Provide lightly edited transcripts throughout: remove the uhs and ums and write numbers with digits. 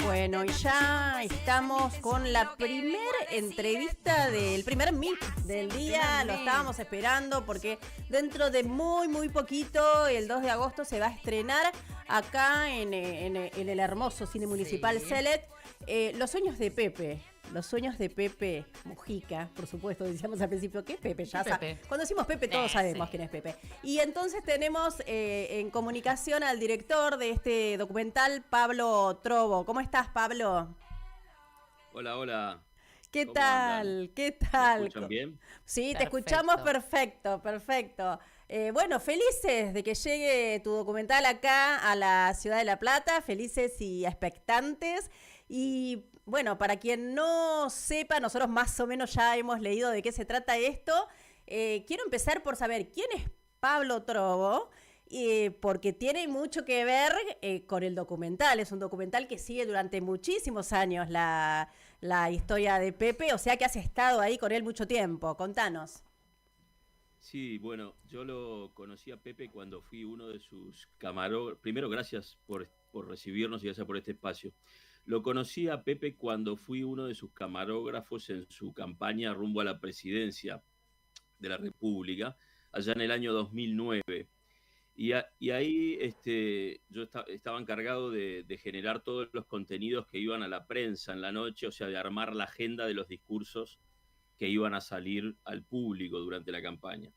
Bueno, y ya estamos con la primer entrevista del primer Meet del día. Lo estábamos esperando porque dentro de muy poquito, el 2 de agosto, se va a estrenar acá en el hermoso Cine Municipal Celet, Los sueños de Pepe. Los sueños de Pepe Mujica, por supuesto, decíamos al principio, ¿qué es Pepe? Ya Pepe. Cuando decimos Pepe todos sabemos quién es Pepe. Y entonces tenemos en comunicación al director de este documental, Pablo Trovo. ¿Cómo estás, Pablo? Hola, hola. ¿Qué ¿Cómo tal? andan? ¿Qué ¿Me tal? escuchan bien? Sí, Perfecto. te escuchamos perfecto. Bueno, felices de que llegue tu documental acá a la ciudad de La Plata, felices y expectantes. Y bueno, para quien no sepa, nosotros más o menos ya hemos leído de qué se trata esto. Quiero empezar por saber quién es Pablo Trovo, porque tiene mucho que ver con el documental. Es un documental que sigue durante muchísimos años la historia de Pepe, o sea que has estado ahí con él mucho tiempo. Contanos. Sí, bueno, yo lo conocí a Pepe cuando fui uno de sus camarógrafos. Primero, gracias por recibirnos y gracias por este espacio. Lo conocí a Pepe cuando fui uno de sus camarógrafos en su campaña rumbo a la presidencia de la República, allá en el año 2009. Y ahí yo estaba encargado de generar todos los contenidos que iban a la prensa en la noche, o sea, de armar la agenda de los discursos que iban a salir al público durante la campaña.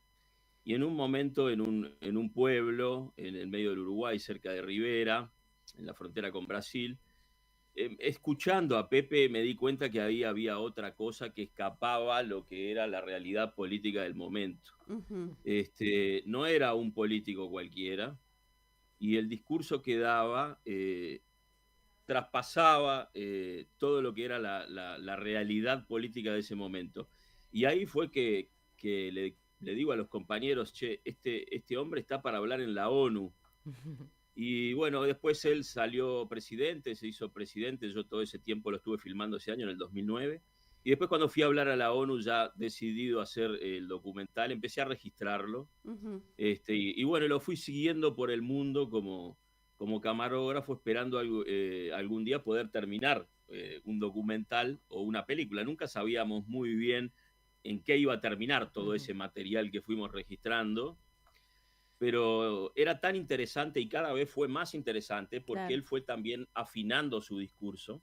Y en un momento, en un pueblo, en el medio del Uruguay, cerca de Rivera, en la frontera con Brasil, escuchando a Pepe me di cuenta que ahí había otra cosa que escapaba a lo que era la realidad política del momento. Uh-huh. No era un político cualquiera, y el discurso que daba traspasaba todo lo que era la realidad política de ese momento. Y ahí fue que le digo a los compañeros, che, este hombre está para hablar en la ONU. Y bueno, después él salió presidente, se hizo presidente, yo todo ese tiempo lo estuve filmando ese año, en el 2009. Y después cuando fui a hablar a la ONU, ya decidido a hacer el documental, empecé a registrarlo. Uh-huh. Y bueno, lo fui siguiendo por el mundo como camarógrafo, esperando algún día poder terminar un documental o una película. Nunca sabíamos muy bien en qué iba a terminar todo ese material que fuimos registrando, pero era tan interesante y cada vez fue más interesante porque Claro. él fue también afinando su discurso,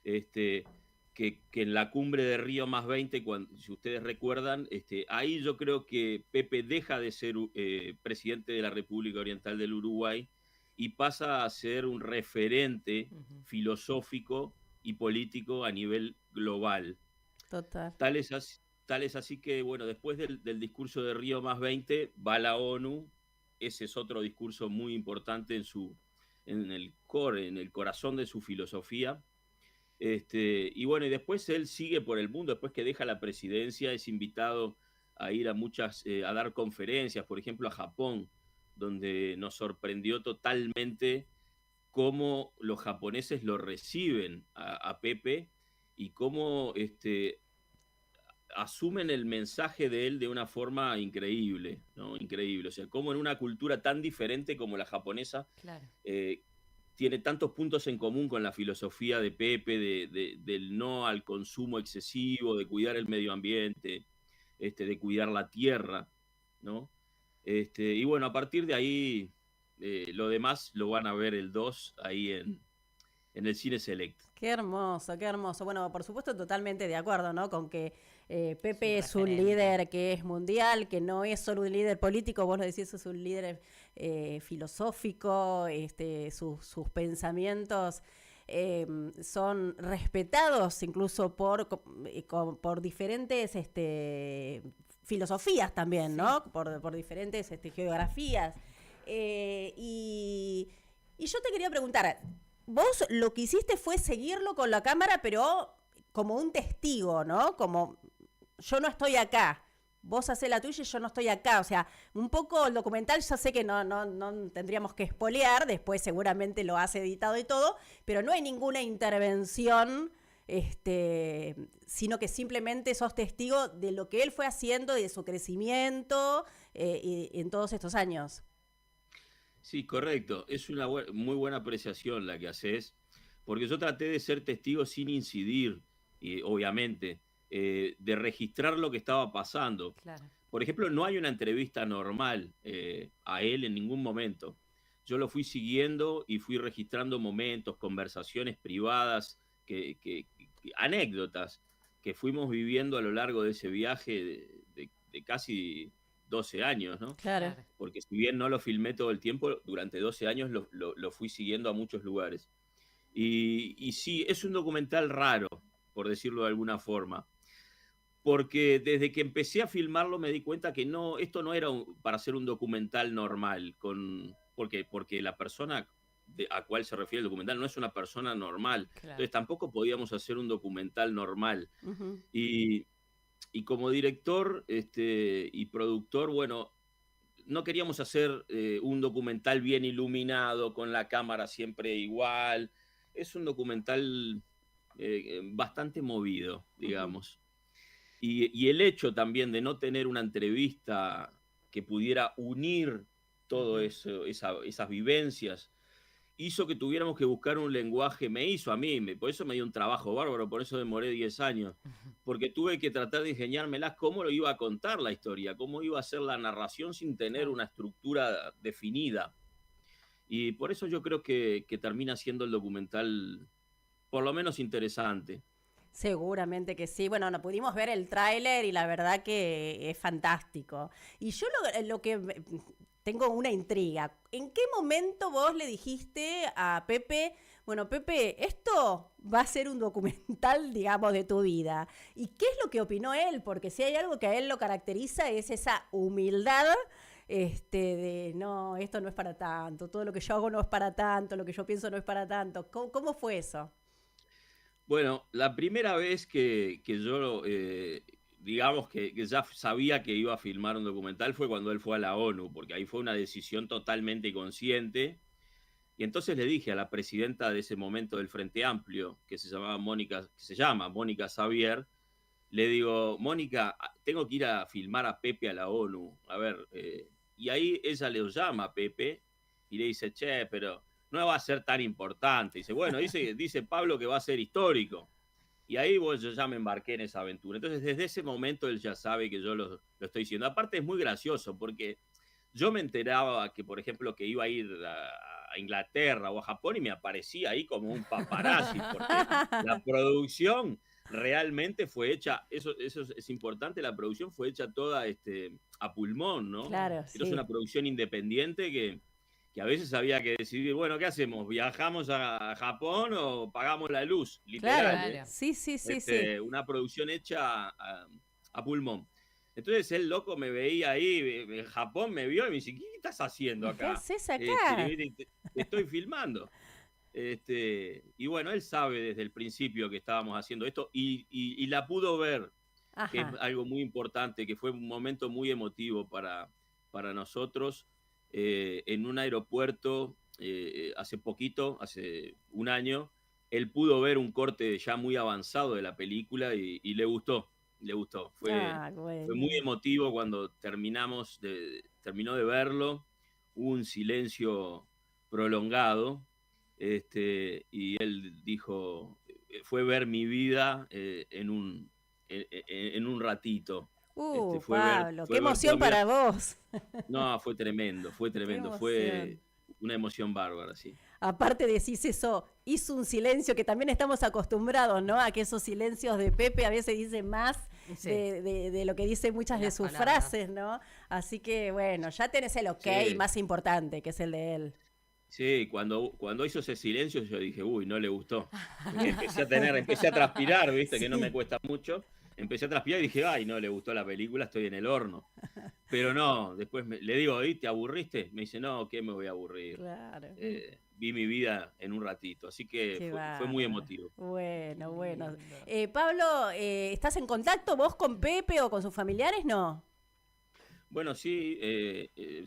que en la cumbre de Río +20, si ustedes recuerdan, ahí yo creo que Pepe deja de ser presidente de la República Oriental del Uruguay y pasa a ser un referente filosófico y político a nivel global. Total. Tal es así que, bueno, después del discurso de Río +20 va la ONU. Ese es otro discurso muy importante en el core, en el corazón de su filosofía. Y bueno, y después él sigue por el mundo, después que deja la presidencia, es invitado a ir a dar conferencias, por ejemplo a Japón, donde nos sorprendió totalmente cómo los japoneses lo reciben a Pepe y cómo asumen el mensaje de él de una forma increíble, ¿no? Increíble. O sea, cómo en una cultura tan diferente como la japonesa, Claro. tiene tantos puntos en común con la filosofía de Pepe, del no al consumo excesivo, de cuidar el medio ambiente, de cuidar la tierra, ¿no? Y bueno, a partir de ahí, lo demás lo van a ver el 2 ahí en el Cine Select. Qué hermoso, qué hermoso. Bueno, por supuesto, totalmente de acuerdo, ¿no? Con que Pepe Es es un un referente. líder que es mundial, que no es solo un líder político, vos lo decís, es un líder filosófico, sus pensamientos son respetados incluso por diferentes filosofías también, ¿no? Por diferentes geografías. Y yo te quería preguntar, vos lo que hiciste fue seguirlo con la cámara, pero como un testigo, ¿no? Como yo no estoy acá, vos hacés la tuya y yo no estoy acá. O sea, un poco el documental, ya sé que no tendríamos que espolear, después seguramente lo has editado y todo, pero no hay ninguna intervención, sino que simplemente sos testigo de lo que él fue haciendo y de su crecimiento en todos estos años. Sí, correcto. Es una muy buena apreciación la que haces, porque yo traté de ser testigo sin incidir, y obviamente, de registrar lo que estaba pasando. Claro. Por ejemplo, no hay una entrevista normal a él en ningún momento. Yo lo fui siguiendo y fui registrando momentos, conversaciones privadas, anécdotas que fuimos viviendo a lo largo de ese viaje de casi 12 años, ¿no? Claro. Porque si bien no lo filmé todo el tiempo, durante 12 años lo fui siguiendo a muchos lugares. Y sí, es un documental raro, por decirlo de alguna forma, porque desde que empecé a filmarlo me di cuenta que no, esto no era para hacer un documental normal, porque la persona a cual se refiere el documental no es una persona normal, Claro. entonces tampoco podíamos hacer un documental normal. Ujú. Y como director y productor, bueno, no queríamos hacer un documental bien iluminado, con la cámara siempre igual. Es un documental bastante movido, digamos. Y el hecho también de no tener una entrevista que pudiera unir todo eso, esas vivencias, hizo que tuviéramos que buscar un lenguaje, me hizo a mí, por eso me dio un trabajo bárbaro, por eso demoré 10 años, porque tuve que tratar de ingeniármelas cómo lo iba a contar la historia, cómo iba a ser la narración sin tener Claro. una estructura definida. Y por eso yo creo que termina siendo el documental por lo menos interesante. Seguramente que sí. Bueno, no pudimos ver el tráiler y la verdad que es fantástico. Y yo lo que tengo una intriga. ¿En qué momento vos le dijiste a Pepe, bueno, Pepe, esto va a ser un documental, digamos, de tu vida? ¿Y qué es lo que opinó él? Porque si hay algo que a él lo caracteriza es esa humildad de no, esto no es para tanto, todo lo que yo hago no es para tanto, lo que yo pienso no es para tanto. ¿Cómo fue eso? Bueno, la primera vez que yo, digamos que ya sabía que iba a filmar un documental fue cuando él fue a la ONU, porque ahí fue una decisión totalmente consciente. Y entonces le dije a la presidenta de ese momento del Frente Amplio, que se llama Mónica Xavier, le digo, Mónica, tengo que ir a filmar a Pepe a la ONU. A ver, y ahí ella le llama a Pepe y le dice, che, pero no va a ser tan importante. Dice, bueno, dice Pablo que va a ser histórico. Y ahí yo ya me embarqué en esa aventura. Entonces, desde ese momento él ya sabe que yo lo estoy diciendo. Aparte es muy gracioso porque yo me enteraba que, por ejemplo, que iba a ir a Inglaterra o a Japón y me aparecía ahí como un paparazzi, porque la producción realmente fue hecha, eso es importante, la producción fue hecha toda a pulmón, ¿no? Claro, Pero es sí. una producción independiente que a veces había que decidir, bueno, ¿qué hacemos? ¿Viajamos a Japón o pagamos la luz? Literal, Claro, ¿eh? sí, sí, sí, sí. Una producción hecha a pulmón. Entonces el loco me veía ahí, en Japón me vio y me dice, ¿qué estás haciendo ¿Qué acá? haces acá? Te estoy filmando. Y bueno, él sabe desde el principio que estábamos haciendo esto y la pudo ver, que es Ajá. algo muy importante, que fue un momento muy emotivo para nosotros en un aeropuerto hace poquito, hace un año. Él pudo ver un corte ya muy avanzado de la película y le gustó, le gustó. Ah, Fue muy bueno. emotivo cuando terminó de verlo. Hubo un silencio prolongado y él dijo, fue ver mi vida en un ratito. Pablo, qué Fue ver toda emoción mi vida. para vos. No, fue tremendo, Qué fue emoción. una emoción bárbara, sí. Aparte decís eso, hizo un silencio que también estamos acostumbrados, ¿no? A que esos silencios de Pepe a veces dicen más Sí. de lo que dicen muchas de Las sus palabras. frases, ¿no? Así que bueno, ya tenés el ok Sí, más importante, que es el de él. sí, cuando hizo ese silencio yo dije, uy, no le gustó. Empecé a transpirar, viste, que no me Sí, cuesta mucho. Empecé a transpirar y dije, ay, no le gustó la película, estoy en el horno. Pero no, después le digo, ¿y te aburriste? Me dice, no, ¿qué me voy a aburrir? claro. Vi mi vida en un ratito, así que Qué fue muy bárbaro. emotivo. Bueno, Qué bueno. lindo. Pablo, ¿estás en contacto vos con Pepe o con sus familiares? No. Bueno, sí,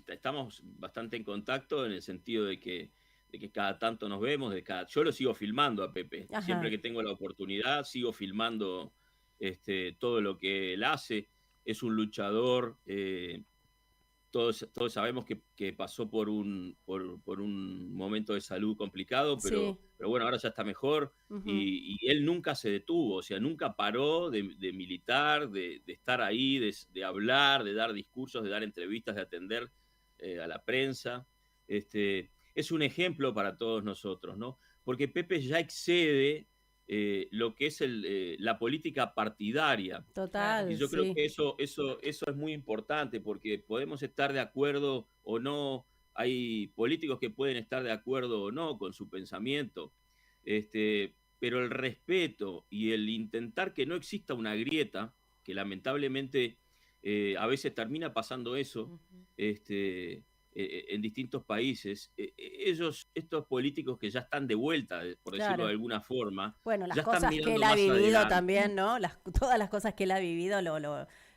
estamos bastante en contacto en el sentido de que cada tanto nos vemos, yo lo sigo filmando a Pepe, siempre Ajá. que tengo la oportunidad, sigo filmando todo lo que él hace, es un luchador, todos sabemos que pasó por un momento de salud complicado, Sí. pero bueno, ahora ya está mejor. Y él nunca se detuvo, o sea, nunca paró de militar, de estar ahí, de hablar, de dar discursos, de dar entrevistas, de atender a la prensa. Es un ejemplo para todos nosotros, ¿no? Porque Pepe ya excede lo que es la política partidaria. Y Total, yo creo sí. que eso es muy importante, porque podemos estar de acuerdo o no, hay políticos que pueden estar de acuerdo o no con su pensamiento, pero el respeto y el intentar que no exista una grieta, que lamentablemente a veces termina pasando eso, en distintos países, estos políticos que ya están de vuelta, por decirlo de Claro. alguna forma, Bueno, las ya están cosas que él mirando ha más vivido adelante. también, ¿no? Todas las cosas que él ha vivido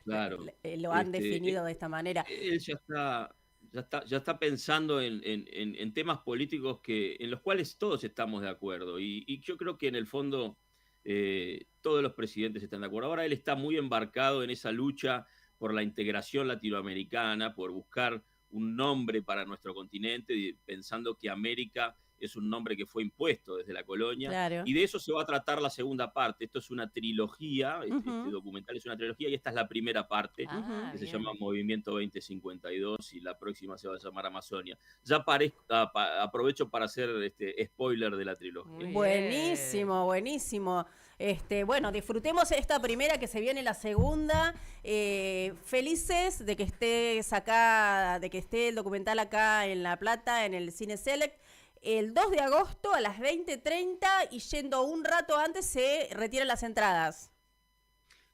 Claro, lo han definido de esta manera. él ya está pensando en temas políticos en los cuales todos estamos de acuerdo. Y yo creo que en el fondo todos los presidentes están de acuerdo. Ahora él está muy embarcado en esa lucha por la integración latinoamericana, por buscar un nombre para nuestro continente, pensando que América es un nombre que fue impuesto desde la colonia, Claro. y de eso se va a tratar la segunda parte. Esto es una trilogía, este Ujú, documental es una trilogía, y esta es la primera parte, ujú. que se Bien. llama Movimiento 2052, y la próxima se va a llamar Amazonia. Ya aprovecho para hacer spoiler de la trilogía. Muy bien. Buenísimo, buenísimo. Bueno, disfrutemos esta primera, que se viene la segunda. Felices de que estés acá, de que esté el documental acá en La Plata, en el Cine Select. El 2 de agosto a las 20:30, y yendo un rato antes se retiran las entradas.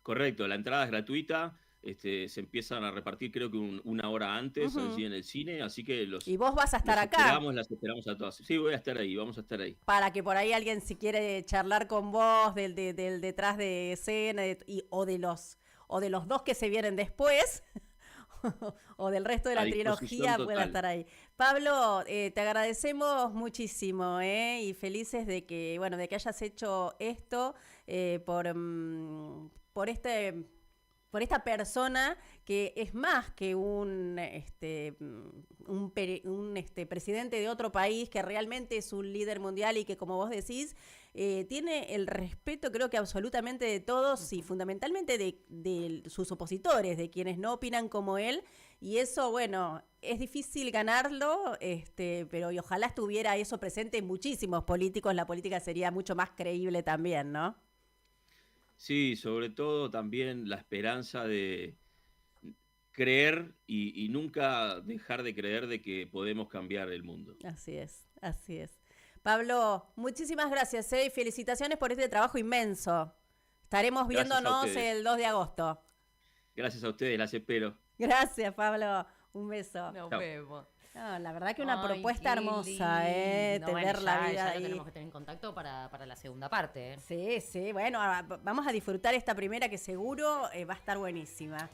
Correcto, la entrada es gratuita, se empiezan a repartir creo que una hora antes allí Ujú. en el cine, así que Y vos vas a estar acá, las esperamos a todas. Sí, voy a estar ahí, vamos a estar ahí. para que por ahí alguien, si quiere charlar con vos del detrás de escena, o de los dos que se vienen después, o del resto de A la disposición trilogía, pueda total. estar ahí. Pablo, te agradecemos muchísimo, y felices de que, bueno, de que hayas hecho esto, por por esta persona que es más que un presidente de otro país, que realmente es un líder mundial, y que, como vos decís, tiene el respeto, creo que absolutamente, de todos, y fundamentalmente de sus opositores, de quienes no opinan como él. Y eso, bueno, es difícil ganarlo, pero y ojalá estuviera eso presente en muchísimos políticos, la política sería mucho más creíble también, ¿no? Sí, sobre todo también la esperanza de creer y nunca dejar de creer de que podemos cambiar el mundo. Así es, así es. Pablo, muchísimas gracias, y felicitaciones por este trabajo inmenso. Estaremos Gracias a viéndonos ustedes. el 2 de agosto. Gracias a ustedes, las espero. Gracias, Pablo. Un beso. Nos Chao. vemos. No, la verdad que una Ay, propuesta qué hermosa, lindo. tener Bueno, la vida ya lo ahí. tenemos que tener en contacto para la segunda parte, ¿eh? Sí, sí, bueno, vamos a disfrutar esta primera, que seguro va a estar buenísima.